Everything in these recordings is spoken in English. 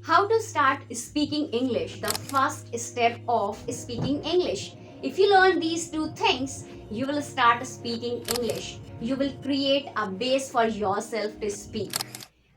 How to start speaking English, the first step of speaking English. If you learn these two things, you will start speaking English. You will create a base for yourself to speak.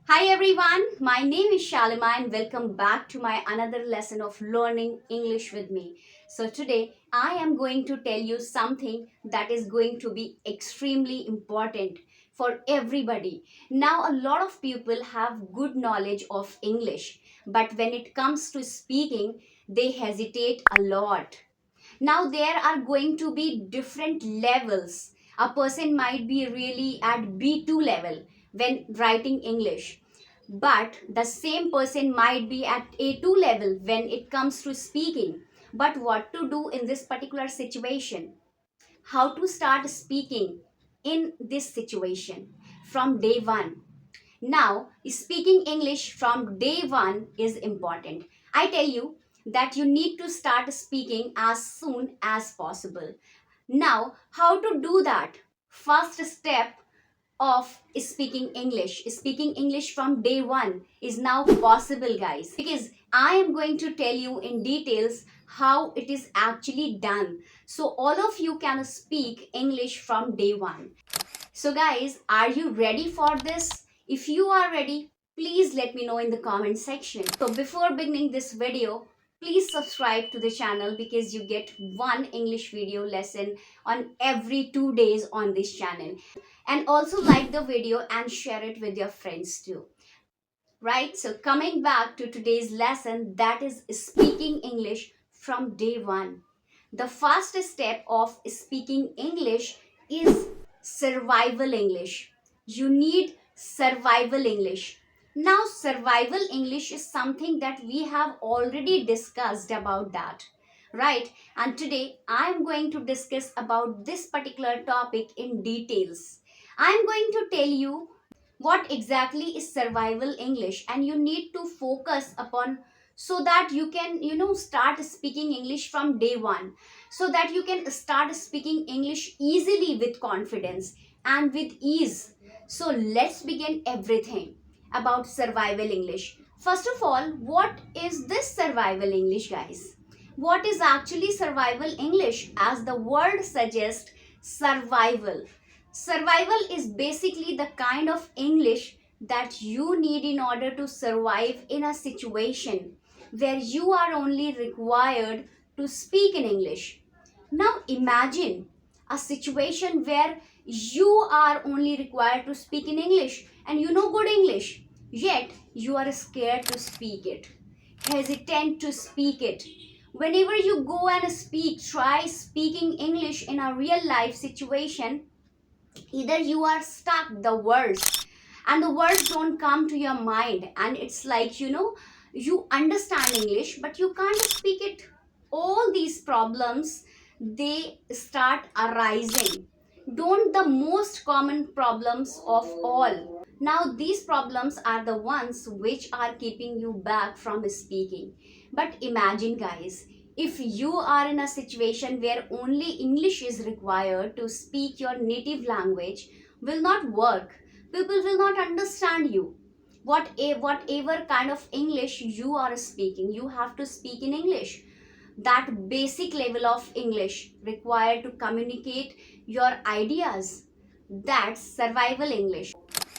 Hi everyone, my name is Shalima and welcome back to my another lesson of learning English with me. So today I am going to tell you something that is going to be extremely important for everybody. Now a lot of people have good knowledge of English, but when it comes to speaking, they hesitate a lot. Now there are going to be different levels. A person might be really at B2 level when writing English, but the same person might be at A2 level when it comes to speaking. But what to do in this particular situation? How to start speaking in this situation from day one? Now, speaking English from day one is important. I tell you that you need to start speaking as soon as possible. Now, how to do that? First step of speaking English from day one is now possible, guys, because I am going to tell you in details how it is actually done so all of you can speak English from day one. So guys, are you ready for this? If you are ready, please let me know in the comment section. So before beginning this video, please subscribe to the channel because you get one English video lesson on every 2 days on this channel. And also like the video and share it with your friends too. Right? So coming back to today's lesson, that is speaking English from day one. The first step of speaking English is survival English. You need survival English. Now, survival English is something that we have already discussed about that, right? And today I am going to discuss about this particular topic in details. I am going to tell you what exactly is survival English, and you need to focus upon so that you can start speaking English from day one, so that you can start speaking English easily with confidence and with ease. So let's begin everything about survival English. First of all, what is this survival English, guys? What is actually survival English? As the word suggests, survival. Survival is basically the kind of English that you need in order to survive in a situation where you are only required to speak in English. Now imagine a situation where you are only required to speak in English and you know good English, yet you are scared to speak it, hesitant to speak it. Whenever you go and speak, try speaking English in a real life situation, either you are stuck the words and the words don't come to your mind, and it's like you understand English but you can't speak it. All these problems, they start arising. Don't the most common problems of all. Now these problems are the ones which are keeping you back from speaking. But imagine, guys, if you are in a situation where only English is required to speak, your native language will not work. People will not understand you. Whatever kind of English you are speaking, you have to speak in English. That basic level of English required to communicate your ideas. That's survival English.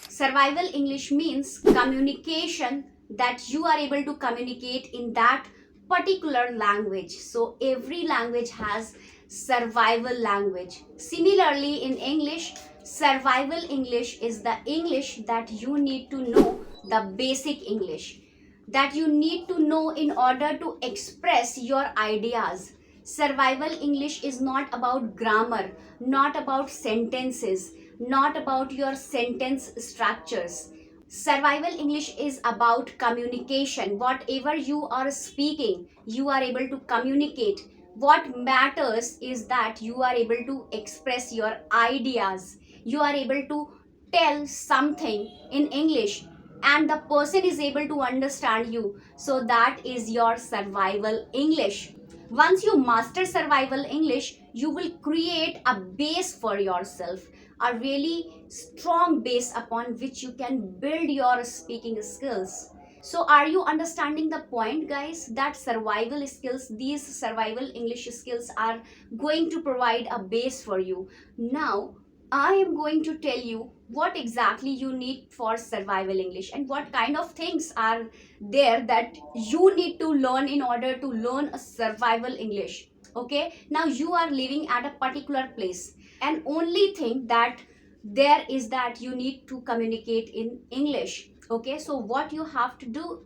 Survival English means communication, that you are able to communicate in that particular language. So every language has survival language. Similarly, in English, survival English is the English that you need to know, the basic English that you need to know in order to express your ideas. Survival English is not about grammar, not about sentences, not about your sentence structures. Survival English is about communication. Whatever you are speaking, you are able to communicate. What matters is that you are able to express your ideas. You are able to tell something in English and the person is able to understand you. So that is your survival English. Once you master survival English, you will create a base for yourself, a really strong base upon which you can build your speaking skills. So are you understanding the point, guys, that survival skills, these survival English skills are going to provide a base for you. Now I am going to tell you what exactly you need for survival English and what kind of things are there that you need to learn in order to learn a survival English. Okay, now you are living at a particular place, and only thing that there is that you need to communicate in English. Okay, so what you have to do,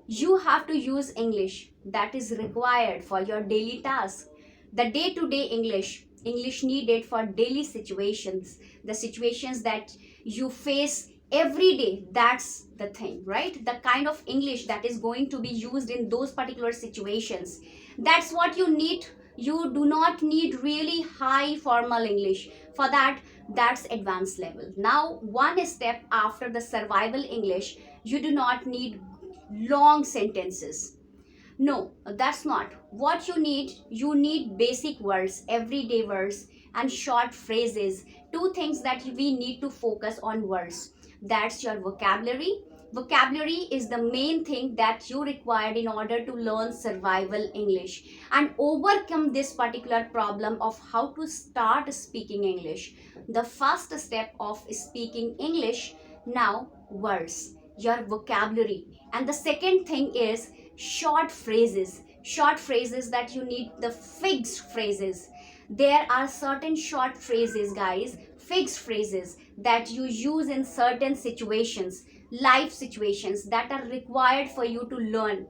you have to use English that is required for your daily task, the day to day English needed for daily situations, the situations that you face every day. That's the thing, right? The kind of English that is going to be used in those particular situations, that's what you need. You do not need really high formal English for that. That's advanced level. Now one step after the survival English, you do not need long sentences. No, that's not what you need. You need basic words, everyday words, and short phrases. Two things that we need to focus on: words. That's your vocabulary. Vocabulary is the main thing that you required in order to learn survival English and overcome this particular problem of how to start speaking English. The first step of speaking English, now words, your vocabulary. And the second thing is short phrases that you need, the fixed phrases. There are certain short phrases, guys, fixed phrases that you use in certain situations, life situations, that are required for you to learn.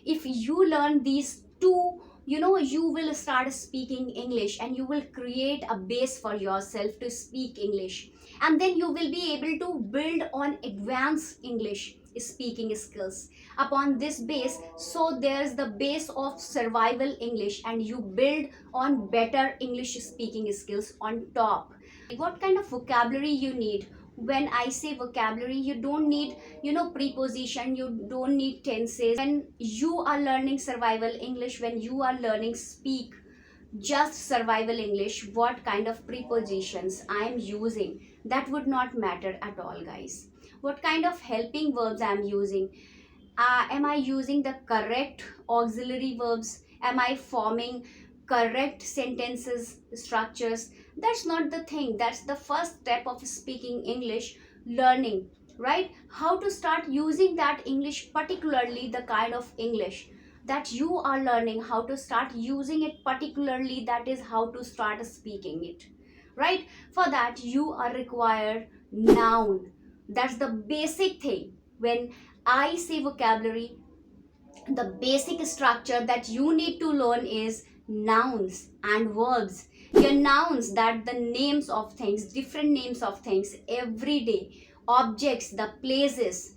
If you learn these two, you will start speaking English and you will create a base for yourself to speak English, and then you will be able to build on advanced English speaking skills upon this base. So there's the base of survival English and you build on better English speaking skills on top. What kind of vocabulary you need? When I say vocabulary, you don't need preposition, you don't need tenses. When you are learning survival English, when you are learning speak just survival English, what kind of prepositions I am using, that would not matter at all, guys. What kind of helping verbs I am using, am I using the correct auxiliary verbs, am I forming correct sentences structures? That's not the thing. That's the first step of speaking English, learning, right? How to start using that English, particularly the kind of English that you are learning, how to start using it particularly, that is how to start speaking it, right? For that you are required noun. That's the basic thing. When I say vocabulary, the basic structure that you need to learn is nouns and verbs. Your nouns, that the names of things, different names of things, everyday objects, the places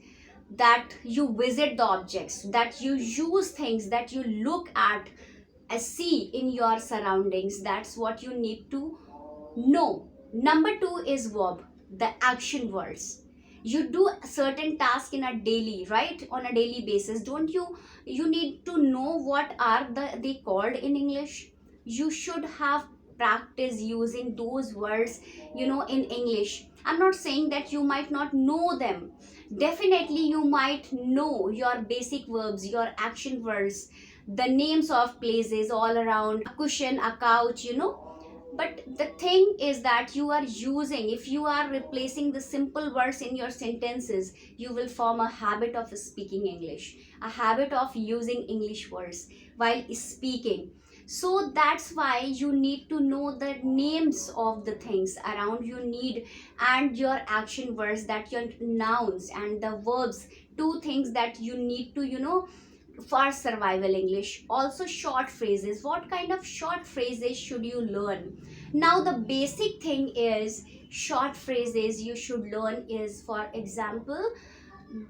that you visit, the objects that you use, things that you look at, see in your surroundings. That's what you need to know. Number two is verb, the action words. You do a certain task in a daily, right? On a daily basis, don't you? You need to know what are they called in English. You should have practice using those words, in English. I'm not saying that you might not know them. Definitely, you might know your basic verbs, your action words, the names of places all around, a cushion, a couch, but the thing is that you are using, if you are replacing the simple words in your sentences, you will form a habit of speaking English, a habit of using English words while speaking. So that's why you need to know the names of the things around you need, and your action words, that your nouns and the verbs, two things that you need to for survival English. Also short phrases. What kind of short phrases should you learn? Now the basic thing is, short phrases you should learn is, for example,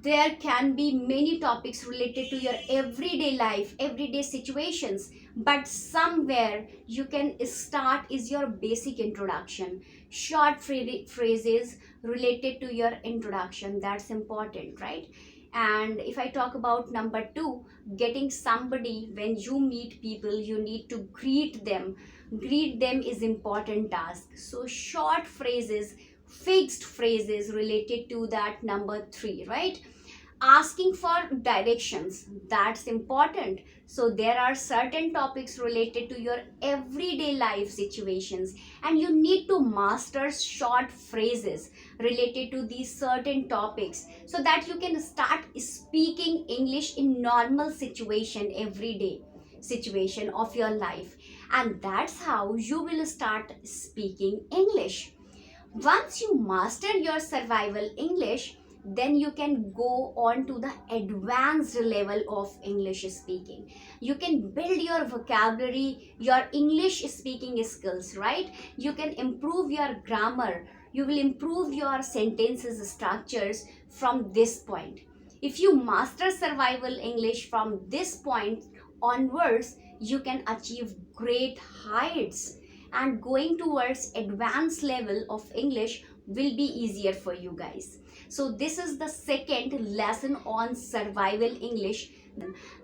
there can be many topics related to your everyday life, everyday situations, but somewhere you can start is your basic introduction. Short phrases related to your introduction, that's important, right? And if I talk about number two, getting somebody, when you meet people, you need to greet them. Greet them is important task. So short phrases, fixed phrases related to that, number three, right? asking for directions, that's important. So there are certain topics related to your everyday life situations, and you need to master short phrases related to these certain topics, so that you can start speaking English in normal situation, everyday situation of your life. And that's how you will start speaking English. Once you master your survival English, then you can go on to the advanced level of English speaking. You can build your vocabulary, your English speaking skills, right? You can improve your grammar. You will improve your sentences structures from this point. If you master survival English from this point onwards, you can achieve great heights, and going towards advanced level of English will be easier for you guys. So this is the second lesson on survival English,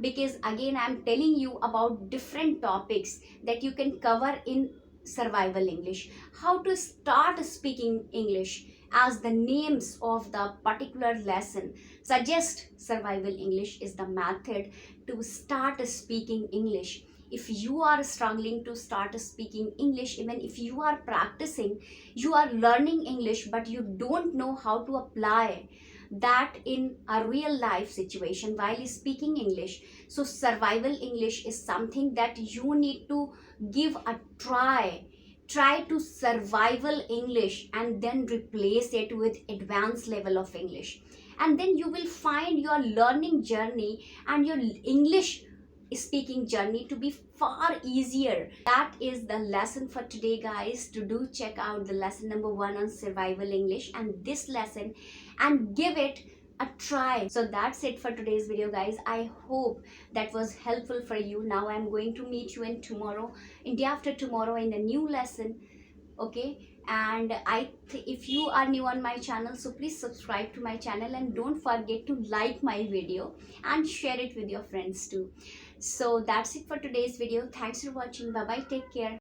because again I'm telling you about different topics that you can cover in survival English. How to start speaking English, as the names of the particular lesson suggest, survival English is the method to start speaking English. If you are struggling to start speaking English, even if you are practicing, you are learning English, but you don't know how to apply that in a real life situation while speaking English. So survival English is something that you need to give a try. Try to survival English and then replace it with advanced level of English. And then you will find your learning journey and your English speaking journey to be far easier. That is the lesson for today, guys. To do check out the lesson number 1 on survival English and this lesson, and give it a try. So that's it for today's video, guys. I hope that was helpful for you. Now I'm going to meet you in tomorrow, in day after tomorrow, in a new lesson. Okay, and if you are new on my channel, so please subscribe to my channel, and don't forget to like my video and share it with your friends too. So that's it for today's video. Thanks for watching. Bye bye, take care.